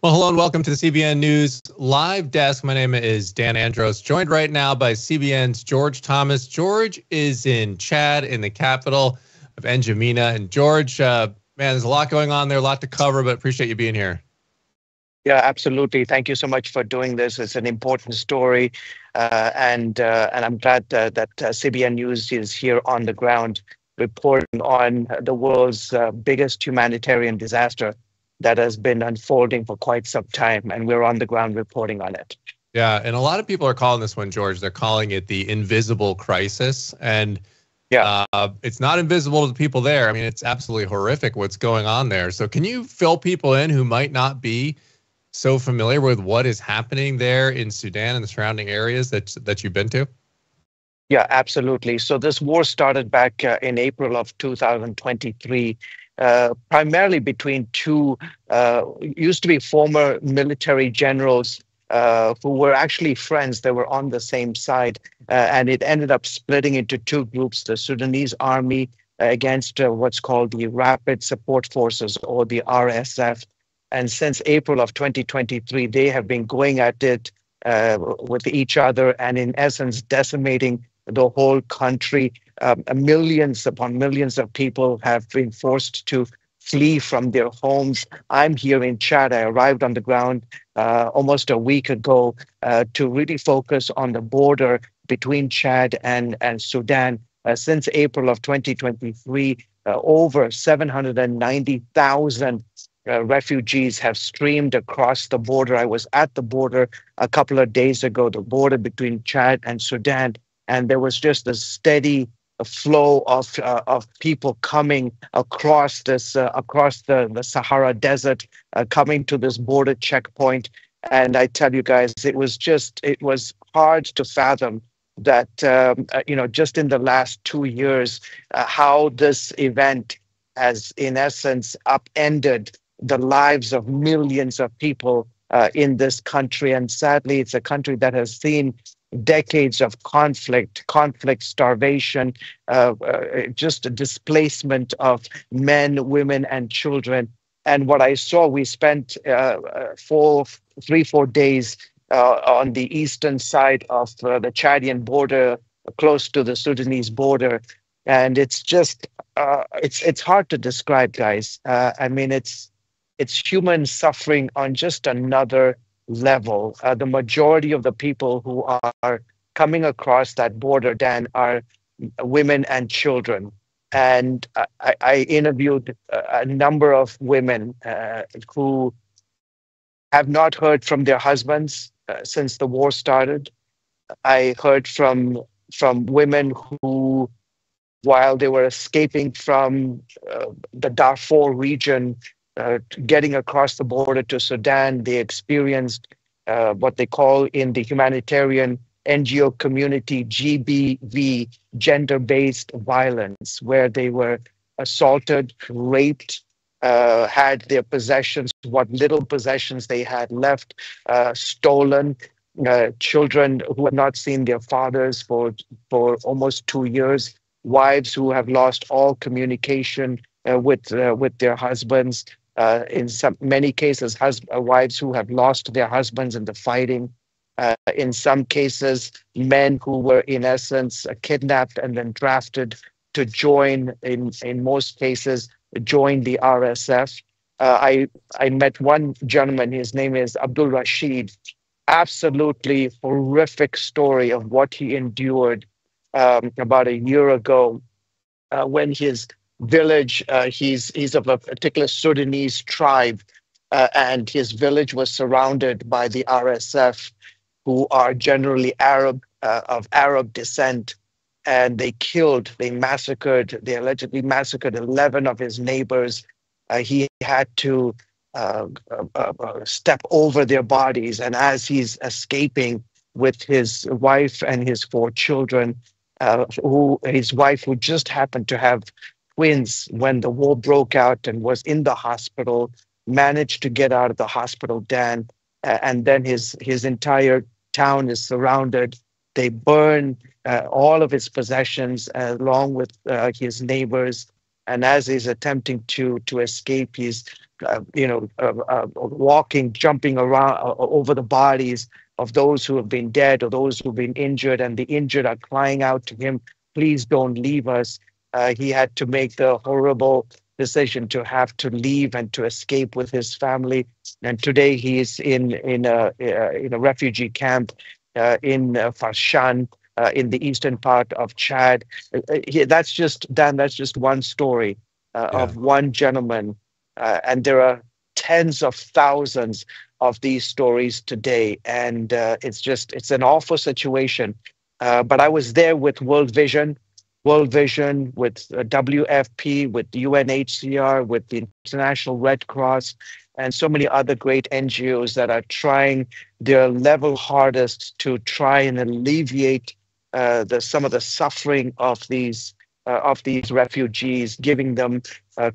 Well, hello and welcome to the CBN News live desk. My name is Dan Andros, joined right now by CBN's George Thomas. George is in Chad, in the capital of N'Djamena. And George, man, there's a lot going on there, a lot to cover, but appreciate you being here. Yeah, absolutely. Thank you so much for doing this. It's an important story, and I'm glad that CBN News is here on the ground reporting on the world's biggest humanitarian disaster that has been unfolding for quite some time, and we're on the ground reporting on it. Yeah, and a lot of people are calling this one, George, they're calling it the invisible crisis. And yeah, it's not invisible to the people there. I mean, it's absolutely horrific what's going on there. So can you fill people in who might not be so familiar with what is happening there in Sudan and the surrounding areas that you've been to? Yeah, absolutely. So this war started back in April of 2023, primarily between two used to be former military generals who were actually friends. They were on the same side, and it ended up splitting into two groups: the Sudanese army against what's called the Rapid Support Forces, or the RSF. And since April of 2023, they have been going at it with each other and, in essence, decimating the whole country. Millions upon millions of people have been forced to flee from their homes. I'm here in Chad. I arrived on the ground almost a week ago to really focus on the border between Chad and Sudan. Since April of 2023, over 790,000 refugees have streamed across the border. I was at the border a couple of days ago, the border between Chad and Sudan, and there was just a steady flow of people coming across this across the Sahara Desert, coming to this border checkpoint. And I tell you guys, it was hard to fathom that just in the last 2 years, how this event has in essence upended the lives of millions of people in this country. And sadly, it's a country that has seen decades of conflict, starvation, just a displacement of men, women, and children. And what I saw, we spent 3-4 days on the eastern side of the Chadian border, close to the Sudanese border. And it's just, it's hard to describe, guys. I mean, it's human suffering on just another level. The majority of the people who are coming across that border, Dan, are women and children. And I interviewed a number of women who have not heard from their husbands since the war started. I heard from women who, while they were escaping from the Darfur region, getting across the border to Sudan, they experienced what they call in the humanitarian NGO community GBV, gender-based violence, where they were assaulted, raped, had their possessions, what little possessions they had left, stolen. Children who have not seen their fathers for almost 2 years, wives who have lost all communication with their husbands. In many cases, wives who have lost their husbands in the fighting. In some cases, men who were in essence kidnapped and then drafted to join, in most cases, join the RSF. I met one gentleman, his name is Abdul Rashid. Absolutely horrific story of what he endured about a year ago when his village, he's of a particular Sudanese tribe, and his village was surrounded by the RSF, who are generally Arab, of Arab descent, and they allegedly massacred 11 of his neighbors. He had to step over their bodies, and as he's escaping with his wife and his 4 children, his wife, who just happened to have twins when the war broke out and was in the hospital, managed to get out of the hospital, Dan, and then his entire town is surrounded. They burn all of his possessions along with his neighbors. And as he's attempting to escape, he's walking, jumping around over the bodies of those who have been dead or those who've been injured, and the injured are crying out to him, please don't leave us. He had to make the horrible decision to have to leave and to escape with his family. And today he is in a refugee camp in Farshan, in the eastern part of Chad. That's just one story of one gentleman, and there are tens of thousands of these stories today, and it's an awful situation. But I was there with World Vision, with WFP, with UNHCR, with the International Red Cross, and so many other great NGOs that are trying their level hardest to try and alleviate some of the suffering of these refugees, giving them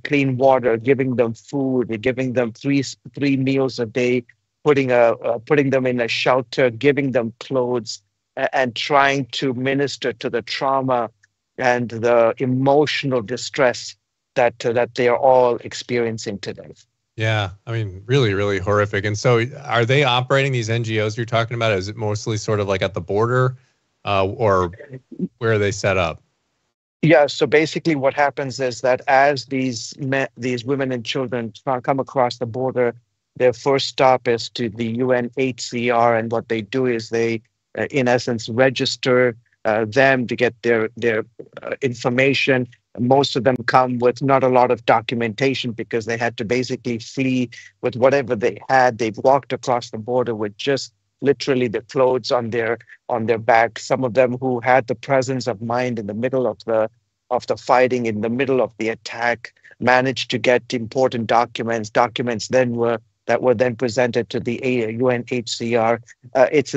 clean water, giving them food, giving them three meals a day, putting them in a shelter, giving them clothes, and trying to minister to the trauma and the emotional distress that they are all experiencing today. Yeah, I mean, really, really horrific. And so, are they operating these NGOs you're talking about? Is it mostly sort of like at the border, or where are they set up? Yeah, so basically what happens is that as these women and children come across the border, their first stop is to the UNHCR, and what they do is they, in essence, register them to get their information. Most of them come with not a lot of documentation because they had to basically flee with whatever they had. They've walked across the border with just literally the clothes on their back. Some of them who had the presence of mind in the middle of the fighting, in the middle of the attack, managed to get important documents that were then presented to the UNHCR.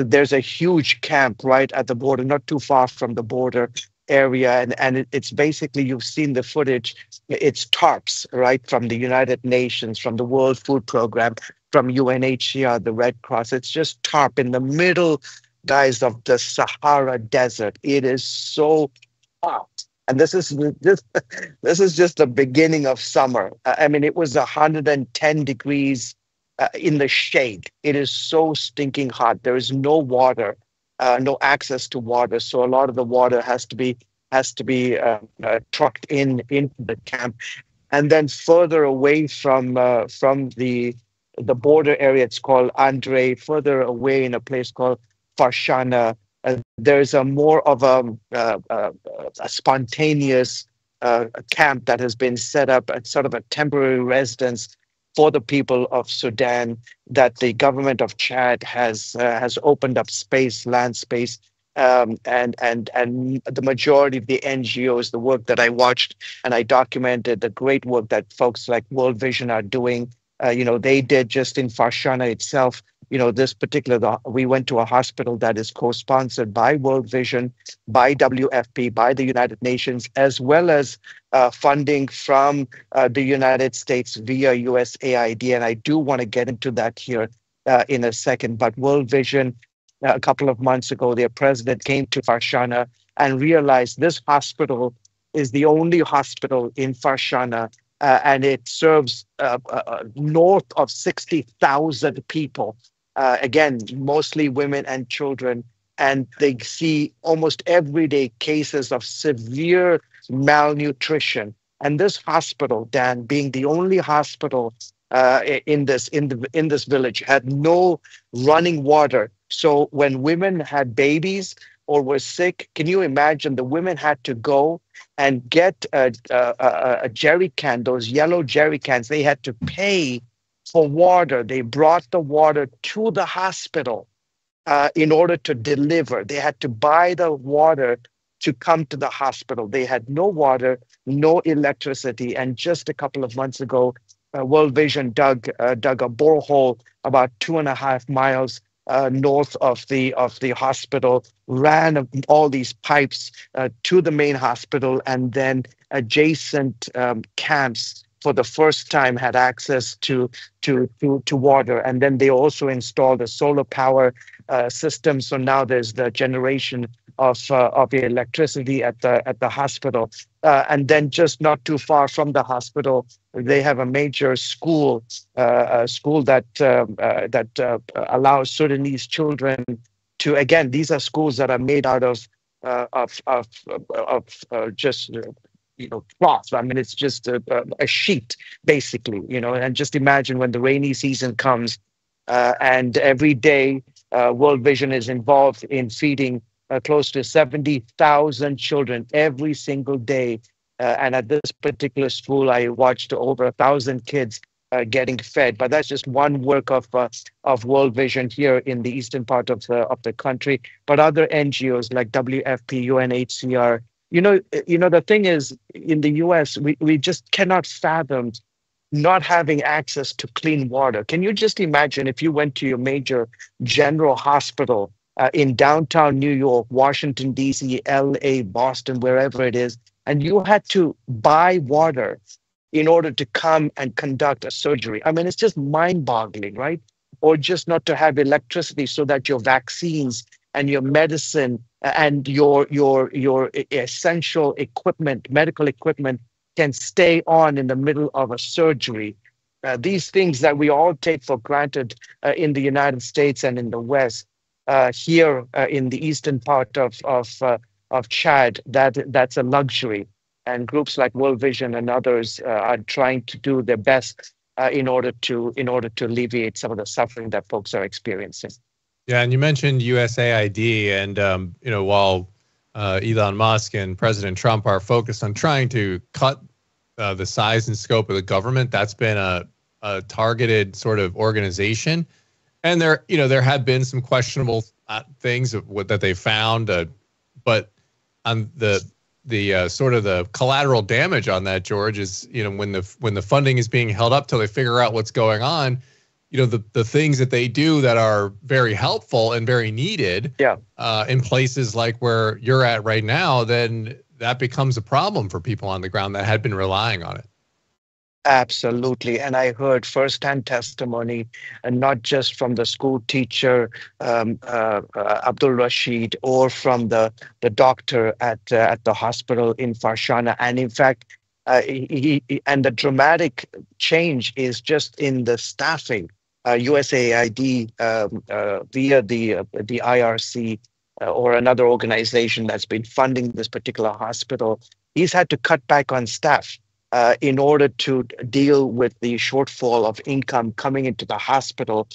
There's a huge camp right at the border, not too far from the border area, and it's basically, you've seen the footage, it's tarps, right, from the United Nations, from the World Food Program, from UNHCR, the Red Cross. It's just tarp in the middle, guys, of the Sahara Desert. It is so hot. And this is just the beginning of summer. I mean, it was 110 degrees in the shade. It is so stinking hot. There is no water, no access to water. So a lot of the water has to be trucked into the camp, and then further away from the border area. It's called Andre. Further away in a place called Farshana, there's a more of a spontaneous camp that has been set up at sort of a temporary residence for the people of Sudan, that the government of Chad has opened up land space, and the majority of the NGOs, the work that I watched and I documented, the great work that folks like World Vision are doing. They did just in Farshana itself. We went to a hospital that is co-sponsored by World Vision, by WFP, by the United Nations, as well as funding from the United States via USAID. And I do want to get into that here in a second. But World Vision, a couple of months ago, their president came to Farshana and realized this hospital is the only hospital in Farshana, and it serves north of 60,000 people. Again, mostly women and children, and they see almost everyday cases of severe malnutrition. And this hospital, Dan, being the only hospital in this village, had no running water. So when women had babies or were sick, can you imagine? The women had to go and get a jerry can, those yellow jerry cans. They had to pay for water. They brought the water to the hospital in order to deliver. They had to buy the water to come to the hospital. They had no water, no electricity. And just a couple of months ago, World Vision dug a borehole about 2.5 miles north of the hospital, ran all these pipes to the main hospital, and then adjacent camps for the first time had access to water. And then they also installed a solar power system. So now there's the generation of electricity at the hospital. And then just not too far from the hospital, They have a major school, a school that allows Sudanese children to. Again, these are schools that are made out of just cloth. I mean, it's just a sheet, basically. And just imagine when the rainy season comes, and every day, World Vision is involved in feeding close to 70,000 children every single day. And at this particular school, I watched over 1,000 kids getting fed. But that's just one work of World Vision here in the eastern part of the country. But other NGOs like WFP, UNHCR. The thing is, in the US, we just cannot fathom not having access to clean water. Can you just imagine if you went to your major general hospital in downtown New York, Washington, D.C., L.A., Boston, wherever it is, and you had to buy water in order to come and conduct a surgery? I mean, it's just mind-boggling, right? Or just not to have electricity so that your vaccines and your medicine and your essential equipment, medical equipment, can stay on in the middle of a surgery. These things that we all take for granted in the United States and in the West, here in the eastern part of Chad, that's a luxury. And groups like World Vision and others are trying to do their best in order to alleviate some of the suffering that folks are experiencing. Yeah, and you mentioned USAID, and while Elon Musk and President Trump are focused on trying to cut the size and scope of the government, that's been a targeted sort of organization. And there have been some questionable things that they found, but on the sort of the collateral damage on that, George, is when the funding is being held up till they figure out what's going on. The things that they do that are very helpful and very needed, in places like where you're at right now, then that becomes a problem for people on the ground that had been relying on it. Absolutely. And I heard firsthand testimony, and not just from the school teacher, Abdul Rashid, or from the doctor at the hospital in Farshana. And in fact, and the dramatic change is just in the staffing. USAID via the IRC or another organization that's been funding this particular hospital, he's had to cut back on staff in order to deal with the shortfall of income coming into the hospital.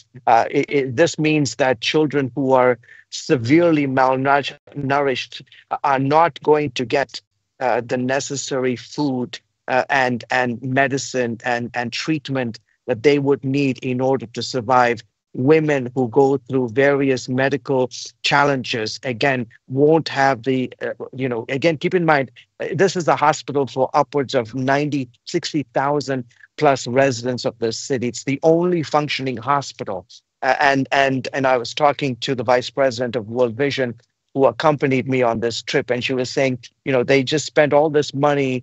This means that children who are severely malnourished are not going to get the necessary food and medicine and treatment that they would need in order to survive. Women who go through various medical challenges, again, won't have the, again, keep in mind, this is a hospital for upwards of 60,000 plus residents of the city. It's the only functioning hospital. And I was talking to the vice president of World Vision, who accompanied me on this trip, and she was saying, they just spent all this money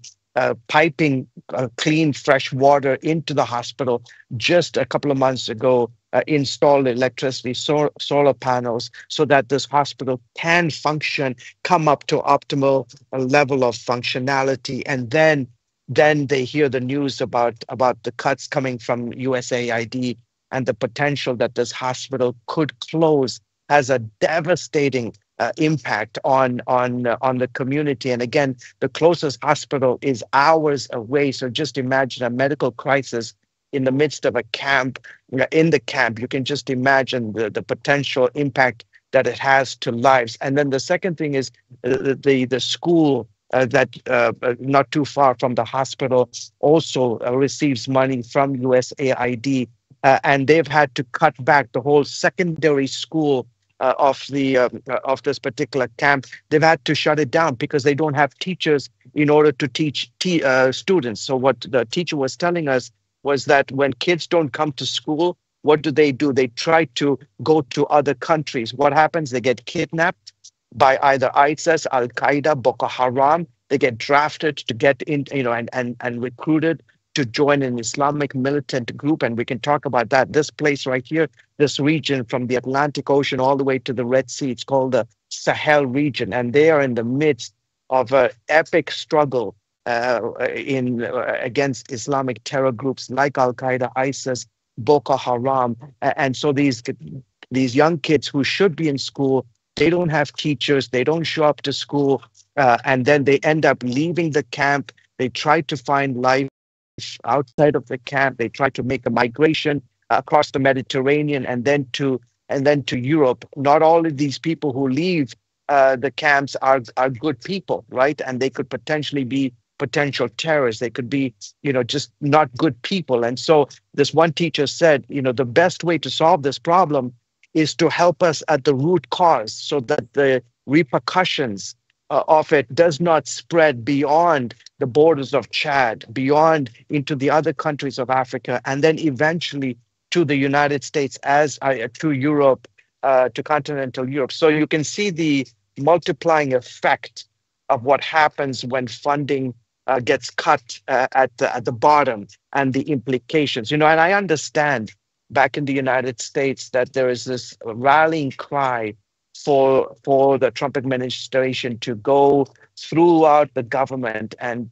piping clean, fresh water into the hospital just a couple of months ago, installed electricity, solar panels, so that this hospital can function, come up to optimal level of functionality. And then they hear the news about the cuts coming from USAID, and the potential that this hospital could close has a devastating impact on the community. And again, the closest hospital is hours away. So just imagine a medical crisis in the midst of a camp. In the camp, you can just imagine the potential impact that it has to lives. And then the second thing is the school that not too far from the hospital also receives money from USAID, and they've had to cut back the whole secondary school of this particular camp. They've had to shut it down because they don't have teachers in order to teach students. So what the teacher was telling us was that when kids don't come to school, what do? They try to go to other countries. What happens? They get kidnapped by either ISIS, Al Qaeda, Boko Haram. They get drafted to get in, and recruited to join an Islamic militant group. And we can talk about that. This place right here, this region from the Atlantic Ocean all the way to the Red Sea, it's called the Sahel region. And they are in the midst of an epic struggle against Islamic terror groups like Al Qaeda, ISIS, Boko Haram, and so these young kids who should be in school, they don't have teachers, they don't show up to school, and then they end up leaving the camp. They try to find life outside of the camp. They try to make a migration across the Mediterranean and then to Europe. Not all of these people who leave the camps are good people, right? And they could potentially be potential terrorists. They could be, just not good people. And so this one teacher said, the best way to solve this problem is to help us at the root cause so that the repercussions of it does not spread beyond the borders of Chad, beyond into the other countries of Africa, and then eventually to the United States, to Europe, to continental Europe. So you can see the multiplying effect of what happens when funding gets cut at the bottom, and the implications. And I understand back in the United States that there is this rallying cry for the Trump administration to go throughout the government and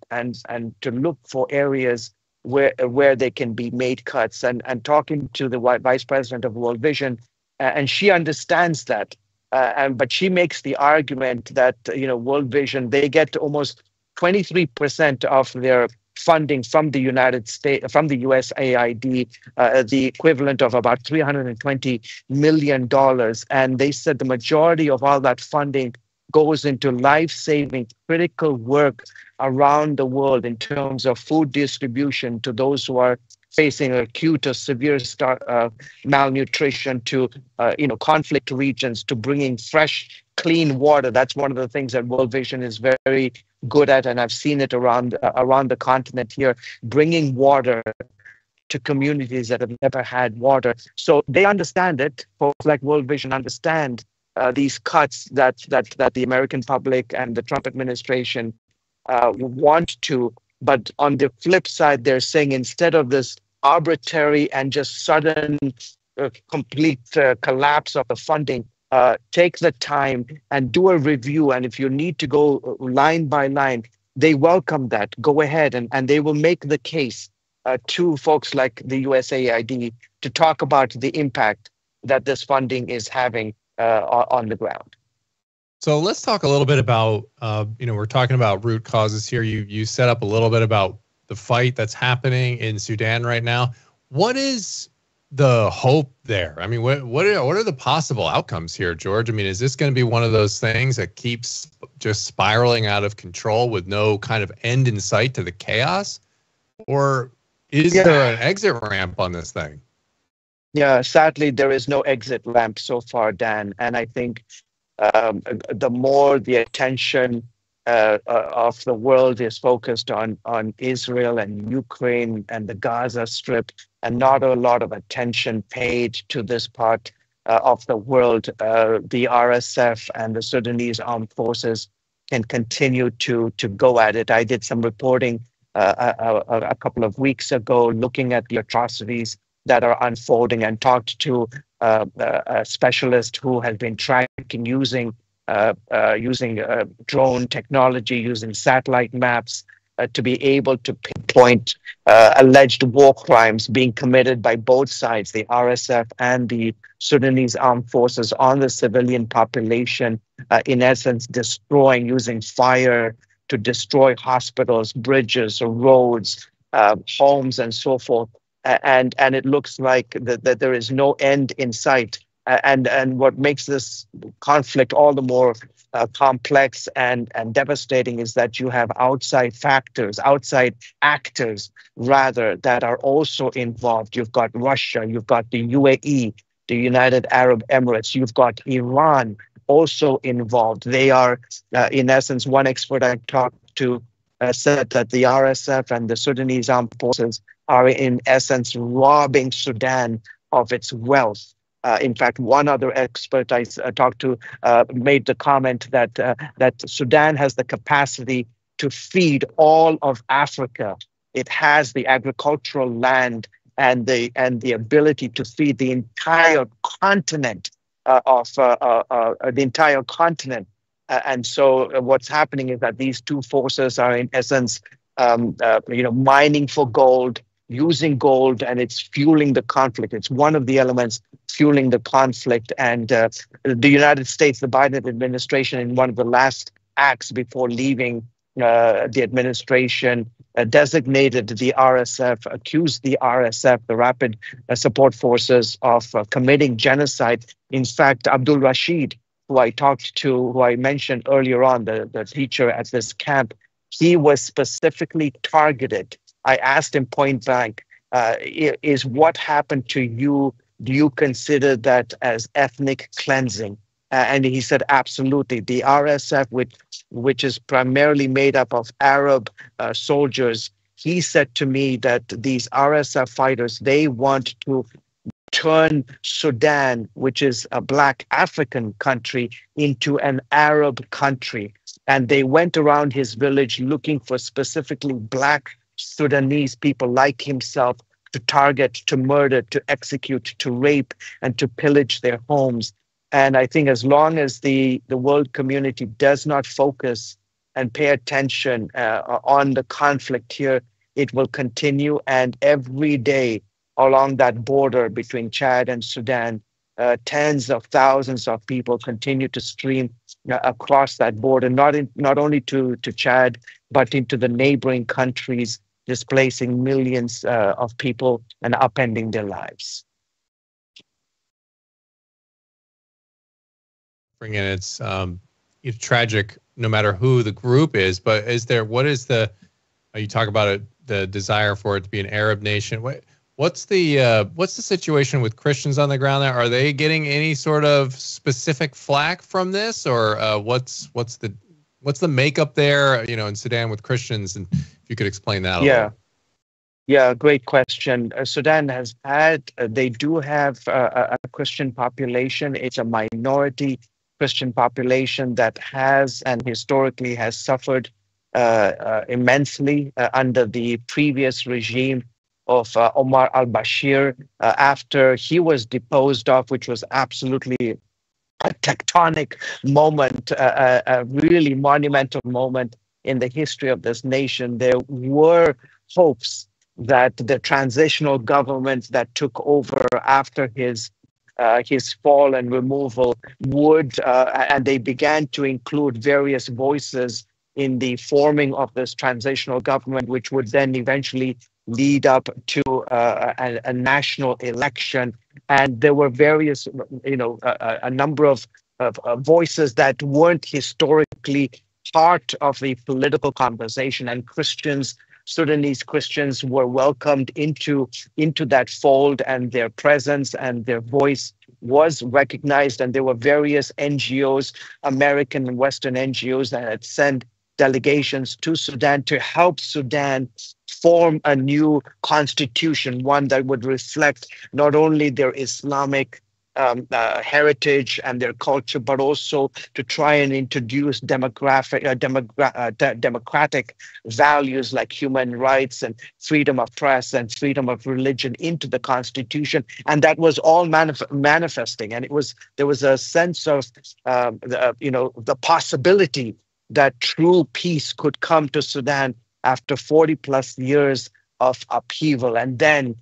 to look for areas where they can be made cuts. And talking to the vice president of World Vision, and she understands that, but she makes the argument that World Vision, they get almost 23% of their funding from the United States, from the USAID, the equivalent of about $320 million. And they said the majority of all that funding goes into life-saving critical work around the world in terms of food distribution to those who are facing acute or severe malnutrition, to conflict regions, to bringing fresh, clean water. That's one of the things that World Vision is very good at, and I've seen it around the continent here, bringing water to communities that have never had water. So they understand it. Folks like World Vision understand these cuts that the American public and the Trump administration want to. But on the flip side, they're saying instead of this arbitrary and just sudden complete collapse of the funding, take the time and do a review. And if you need to go line by line, they welcome that. Go ahead, and they will make the case to folks like the USAID to talk about the impact that this funding is having on the ground. So let's talk a little bit about, we're talking about root causes here. You set up a little bit about the fight that's happening in Sudan right now. What is the hope there? I mean, what are the possible outcomes here, George? I mean, is this going to be one of those things that keeps just spiraling out of control with no kind of end in sight to the chaos? Or is there an exit ramp on this thing? Yeah, sadly, there is no exit ramp so far, Dan. And I think the more the attention of the world is focused on Israel and Ukraine and the Gaza Strip, and not a lot of attention paid to this part of the world, the RSF and the Sudanese armed forces can continue to go at it. I did some reporting a couple of weeks ago looking at the atrocities that are unfolding, and talked to a specialist who has been tracking using drone technology, using satellite maps to be able to pinpoint alleged war crimes being committed by both sides, the RSF and the Sudanese armed forces, on the civilian population, in essence destroying, using fire to destroy hospitals, bridges, roads, homes, and so forth. And it looks like that there is no end in sight. And what makes this conflict all the more complex and devastating is that you have outside actors, rather, that are also involved. You've got Russia, you've got the UAE, the United Arab Emirates, you've got Iran also involved. They are, in essence, one expert I talked to said that the RSF and the Sudanese armed forces are, in essence, robbing Sudan of its wealth. In fact, one other expert I talked to made the comment that Sudan has the capacity to feed all of Africa. It has the agricultural land and the ability to feed the entire continent And so what's happening is that these two forces are, in essence, mining for gold, using gold, and it's fueling the conflict. It's one of the elements fueling the conflict. And the United States, the Biden administration, in one of the last acts before leaving the administration, designated the RSF, accused the RSF, the Rapid Support Forces, of committing genocide. In fact, Abdul Rashid, who I mentioned earlier on, the teacher at this camp, he was specifically targeted. I asked him point blank, is what happened to you, do you consider that as ethnic cleansing? And he said, absolutely. The RSF, which is primarily made up of Arab soldiers, he said to me that these RSF fighters, they want to turn Sudan, which is a Black African country, into an Arab country. And they went around his village looking for specifically Black Sudanese people like himself to target, to murder, to execute, to rape, and to pillage their homes. And I think as long as the world community does not focus and pay attention on the conflict here, it will continue. And every day along that border between Chad and Sudan, tens of thousands of people continue to stream across that border, not only to Chad, but into the neighboring countries, displacing millions of people and upending their lives. Bringing it's tragic no matter who the group is, but you talk about it, the desire for it to be an Arab nation. What's the situation with Christians on the ground there? Are they getting any sort of specific flack from this, or what's the makeup there, in Sudan with Christians? And if you could explain that a little. Yeah, great question. Sudan they do have a Christian population. It's a minority Christian population that has and historically has suffered immensely under the previous regime of Omar al-Bashir after he was deposed of, which was absolutely a tectonic moment, a really monumental moment in the history of this nation. There were hopes that the transitional government that took over after his fall and removal would, and they began to include various voices in the forming of this transitional government, which would then eventually lead up to a national election. And there were various, a number of voices that weren't historically part of the political conversation, and Sudanese Christians were welcomed into that fold, and their presence and their voice was recognized. And there were various NGOs, American and Western NGOs, that had sent delegations to Sudan to help Sudan form a new constitution, one that would reflect not only their Islamic heritage and their culture, but also to try and introduce democratic values like human rights and freedom of press and freedom of religion into the constitution. And that was all manifesting. And there was a sense of the possibility that true peace could come to Sudan after 40 plus years of upheaval. And then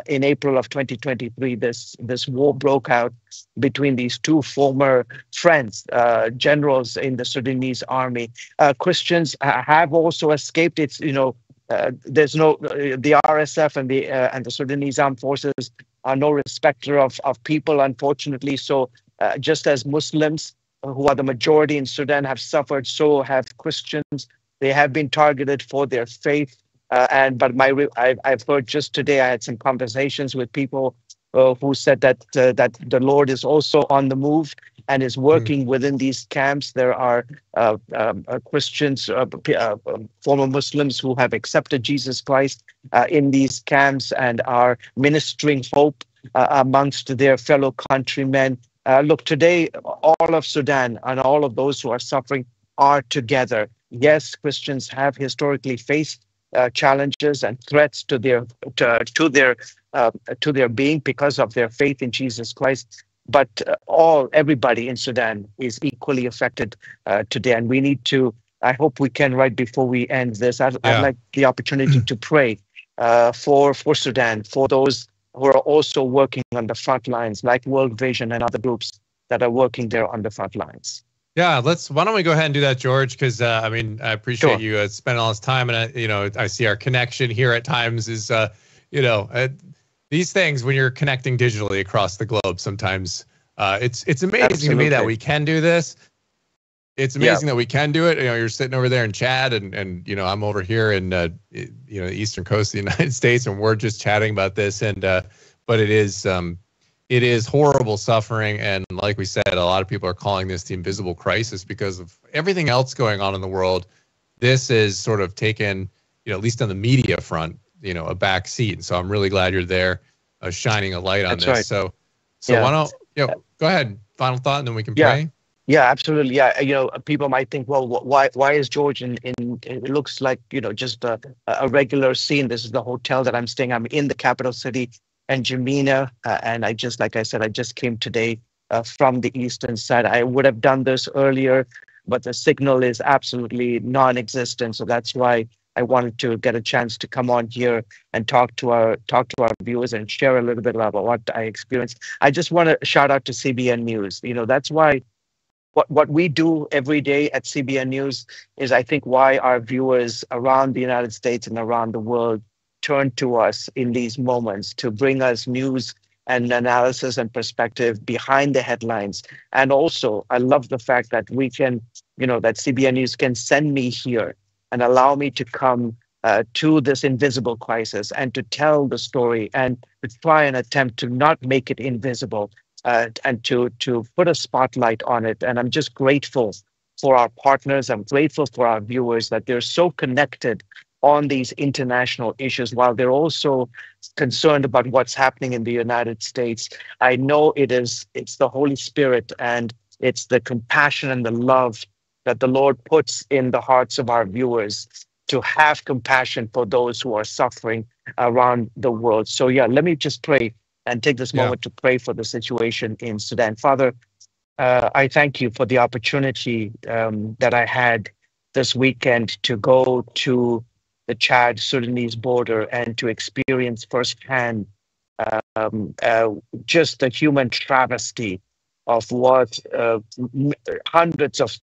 in April of 2023, this war broke out between these two former friends, generals in the Sudanese army. Christians have also escaped. It's there's no the RSF and the Sudanese armed forces are no respecter of people, unfortunately. So just as Muslims, who are the majority in Sudan, have suffered, so have Christians. They have been targeted for their faith. I've heard just today, I had some conversations with people who said that the Lord is also on the move and is working within these camps. There are Christians, former Muslims who have accepted Jesus Christ in these camps and are ministering hope amongst their fellow countrymen. Look, today, all of Sudan and all of those who are suffering are together. Yes, Christians have historically faced challenges and threats to their being because of their faith in Jesus Christ. But everybody in Sudan is equally affected today, and we need to I hope we can, right before we end this, I'd Yeah. like the opportunity to pray for Sudan, for those who are also working on the front lines, like World Vision and other groups that are working there on the front lines. Yeah, why don't we go ahead and do that, George? Because I mean, I appreciate Sure. you spending all this time, and I see our connection here at times is, these things when you're connecting digitally across the globe, sometimes it's amazing to me that we can do this. It's amazing that we can do it. You're sitting over there in Chad, and I'm over here in the eastern coast of the United States, and we're just chatting about this. And but it is horrible suffering, and like we said, a lot of people are calling this the invisible crisis because of everything else going on in the world. This is sort of taken, at least on the media front, a back seat. And so I'm really glad you're there, shining a light on this. Right. So why don't go ahead, final thought, and then we can pray. Yeah, absolutely. Yeah, people might think, well, why is George in it looks like, just a regular scene. This is the hotel that I'm staying. I'm in the capital city, N'Djamena, and like I said, I just came today from the eastern side. I would have done this earlier, but the signal is absolutely non-existent. So that's why I wanted to get a chance to come on here and talk to our viewers and share a little bit about what I experienced. I just want to shout out to CBN News. That's why what we do every day at CBN News is, I think, why our viewers around the United States and around the world turn to us in these moments to bring us news and analysis and perspective behind the headlines. And also, I love the fact that we can, that CBN News can send me here and allow me to come to this invisible crisis and to tell the story and to try and attempt to not make it invisible. And to put a spotlight on it. And I'm just grateful for our partners. I'm grateful for our viewers that they're so connected on these international issues while they're also concerned about what's happening in the United States. I know it's the Holy Spirit and it's the compassion and the love that the Lord puts in the hearts of our viewers to have compassion for those who are suffering around the world. So let me just pray and take this moment to pray for the situation in Sudan. Father, I thank you for the opportunity that I had this weekend to go to the Chad-Sudanese border and to experience firsthand just the human travesty of what hundreds of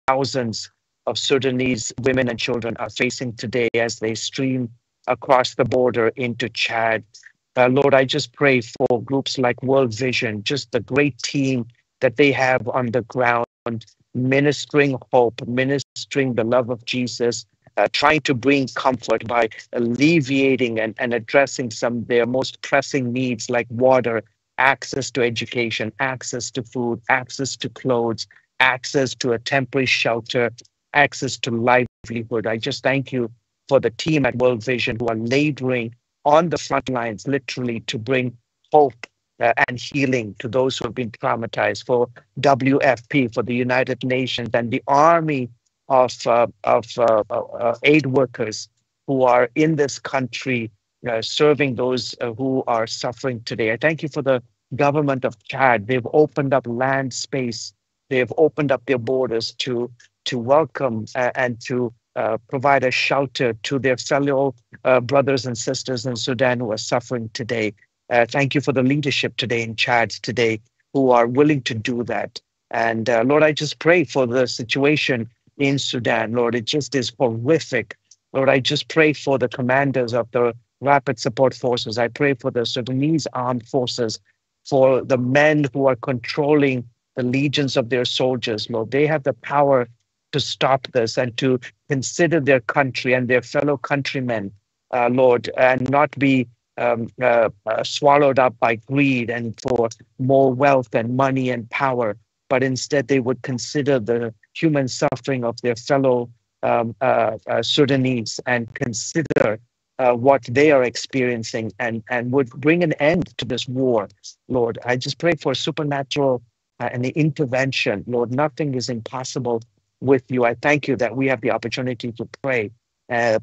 thousands of Sudanese women and children are facing today as they stream across the border into Chad. Lord, I just pray for groups like World Vision, just the great team that they have on the ground, ministering hope, ministering the love of Jesus, trying to bring comfort by alleviating and addressing some of their most pressing needs like water, access to education, access to food, access to clothes, access to a temporary shelter, access to livelihood. I just thank you for the team at World Vision who are laboring on the front lines, literally, to bring hope and healing to those who have been traumatized, for WFP, for the United Nations, and the army of aid workers who are in this country serving those who are suffering today. I thank you for the government of Chad. They've opened up land space. They've opened up their borders to welcome and to provide a shelter to their fellow brothers and sisters in Sudan who are suffering today. Thank you for the leadership today in Chad today who are willing to do that. And Lord, I just pray for the situation in Sudan. Lord, it just is horrific. Lord, I just pray for the commanders of the Rapid Support Forces. I pray for the Sudanese armed forces, for the men who are controlling the legions of their soldiers. Lord, they have the power to stop this and to consider their country and their fellow countrymen, Lord, and not be swallowed up by greed and for more wealth and money and power, but instead they would consider the human suffering of their fellow Sudanese and consider what they are experiencing and would bring an end to this war. Lord, I just pray for supernatural and the intervention. Lord, nothing is impossible with you. I thank you that we have the opportunity to pray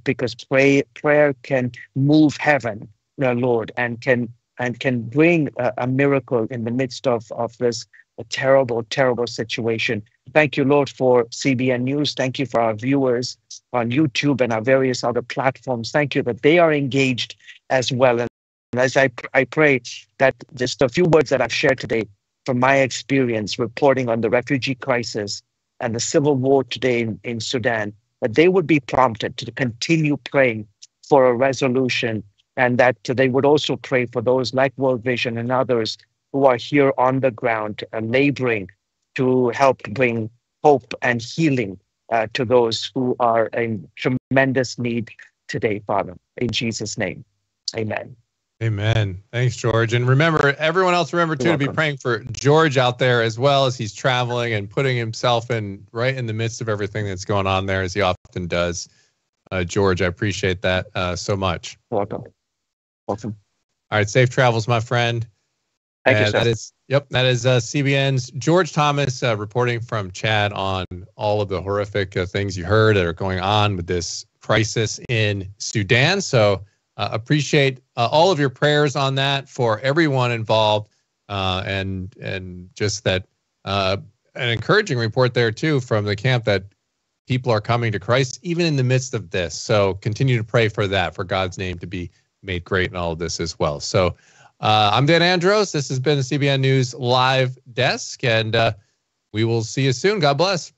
because prayer can move heaven, Lord, and can and can bring a miracle in the midst of this terrible, terrible situation. Thank you, Lord, for CBN News. Thank you for our viewers on YouTube and our various other platforms. Thank you that they are engaged as well. And as I pray that just a few words that I've shared today from my experience reporting on the refugee crisis and the civil war today in Sudan, that they would be prompted to continue praying for a resolution, and that they would also pray for those like World Vision and others who are here on the ground laboring to help bring hope and healing to those who are in tremendous need today, Father. In Jesus' name, amen. Amen. Thanks, George. And remember, everyone else, to be praying for George out there as well as he's traveling and putting himself right in the midst of everything that's going on there, as he often does. George, I appreciate that so much. Welcome. All right. Safe travels, my friend. Thank you, sir. That is CBN's George Thomas reporting from Chad on all of the horrific things you heard that are going on with this crisis in Sudan. So appreciate all of your prayers on that for everyone involved, and just that an encouraging report there too from the camp that people are coming to Christ even in the midst of this. So continue to pray for that, for God's name to be made great in all of this as well. So I'm Dan Andros. This has been the CBN News Live Desk, and we will see you soon. God bless.